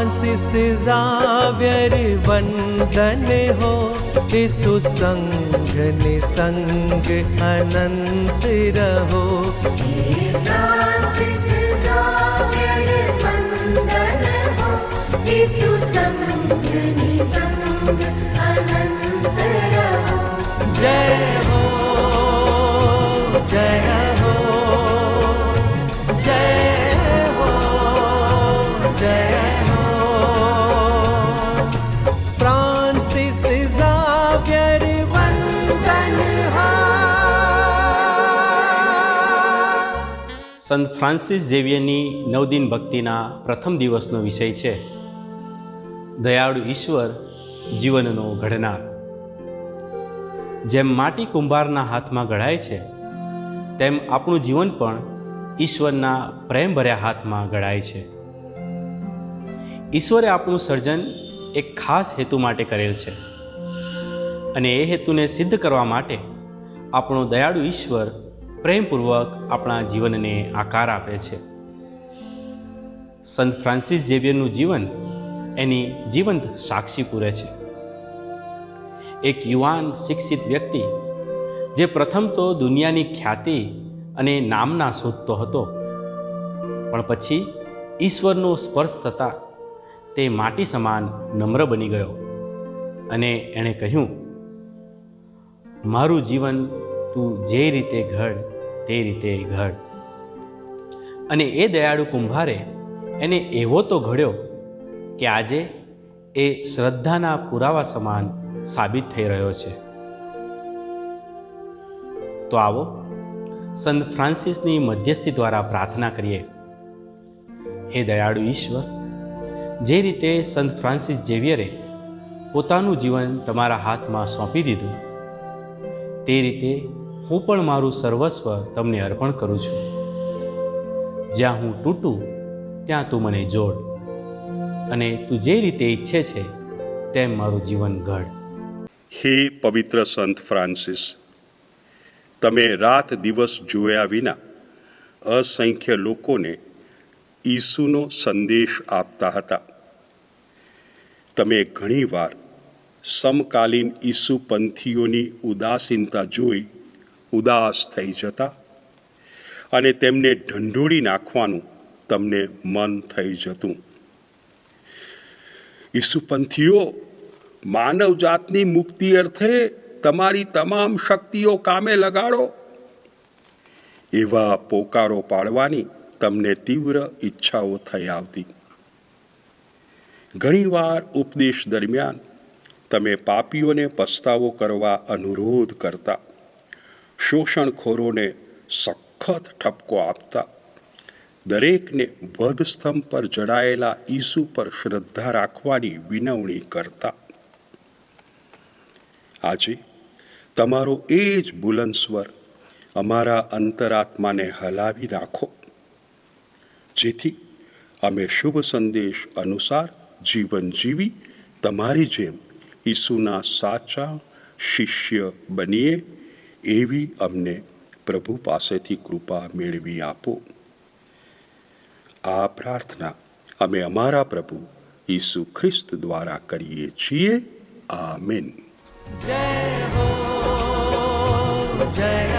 Francis ज़ावियर वंदन हो, यीशु संग निसंग अनंत रहो। फ्रांसिस ज़ावियर वंदन हो, यीशु संग निसंग अनंत रहो। जय हो, जय हो, जय हो, जय हो। फ्रांसिस ज़ावियर वंदन हो। સંત ફ્રાન્સિસ ઝેવિયરની નવદિન ભક્તિના પ્રથમ દિવસનો વિષય છે દયાળુ ઈશ્વર જીવનનો ઘડનાર. જેમ માટી કુંભારના હાથમાં ઘડાય છે, તેમ આપણું જીવન પણ ઈશ્વરના પ્રેમભર્યા હાથમાં ઘડાય છે. ઈશ્વરે આપણું સર્જન એક ખાસ હેતુ માટે કરેલ છે, અને એ હેતુને સિદ્ધ કરવા માટે આપણો દયાળુ ઈશ્વર પ્રેમપૂર્વક આપણા જીવનને આકાર આપે છે. સંત ફ્રાન્સિસ ઝેવિયરનું જીવન એની જીવંત સાક્ષી પૂરે છે. એક યુવાન શિક્ષિત વ્યક્તિ જે પ્રથમ તો દુનિયાની ખ્યાતિ અને નામના શોધતો હતો, પણ પછી ઈશ્વરનો સ્પર્શ થતાં તે માટી સમાન નમ્ર બની ગયો અને એણે કહ્યું, મારું જીવન તું જે રીતે ઘડ તે રીતે ઘડ. અને એ દયાળુ કુંભારે એને એવો તો ઘડ્યો કે આજે એ શ્રદ્ધાના પુરાવા સમાન સાબિત થઈ રહ્યો છે. તો આવો સંત ફ્રાન્સિસની મધ્યસ્થી દ્વારા પ્રાર્થના કરીએ. હે દયાળુ ઈશ્વર, જે રીતે સંત ફ્રાન્સિસ ઝેવિયરે પોતાનું જીવન તમારા હાથમાં સોંપી દીધું, તે રીતે હું પણ મારું સર્વસ્વ તમને અર્પણ કરું છું. જ્યાં હું તૂટું ત્યાં તું મને જોડ, અને તું જે રીતે ઈચ્છે છે તેમ મારું જીવન ઘડ. હે પવિત્ર સંત ફ્રાન્સિસ, તમે રાત દિવસ જોયા વિના અસંખ્ય લોકોને ઈસુનો સંદેશ આપતા હતા. તમે ઘણીવાર સમકાલીન ઈસુપંથીઓની ઉદાસીનતા જોઈ ઉદાસ થઈ જતા અને તેમને ઢંઢોળી નાખવાનું તમને મન થઈ જતું. ઈસુપંથીઓ, માનવજાતની મુક્તિ અર્થે તમારી તમામ શક્તિઓ કામે લગાડો, એવા પોકારો પાડવાની તમને તીવ્ર ઈચ્છાઓ થઈ આવતી. ઘણીવાર ઉપદેશ દરમિયાન તમે પાપીઓને પસ્તાવો કરવા અનુરોધ કરતા, શોષણખોરોને સખત ઠપકો આપતા, દરેકને વધસ્તંભ પર જડાયેલા ઈસુ પર શ્રદ્ધા રાખવાની વિનવણી કરતા. આજે તમારો એ જ બુલંદ સ્વર અમારા અંતરાત્માને હલાવી રાખો, જેથી અમે શુભ સંદેશ અનુસાર જીવન જીવી તમારી જેમ ઈસુના સાચા શિષ્ય બનીએ, એવી અમને પ્રભુ પાસેથી કૃપા મેળવી આપો. આ પ્રાર્થના અમે અમારા પ્રભુ ઈસુ ખ્રિસ્ત દ્વારા કરીએ છીએ. આમેન. जय हो, जय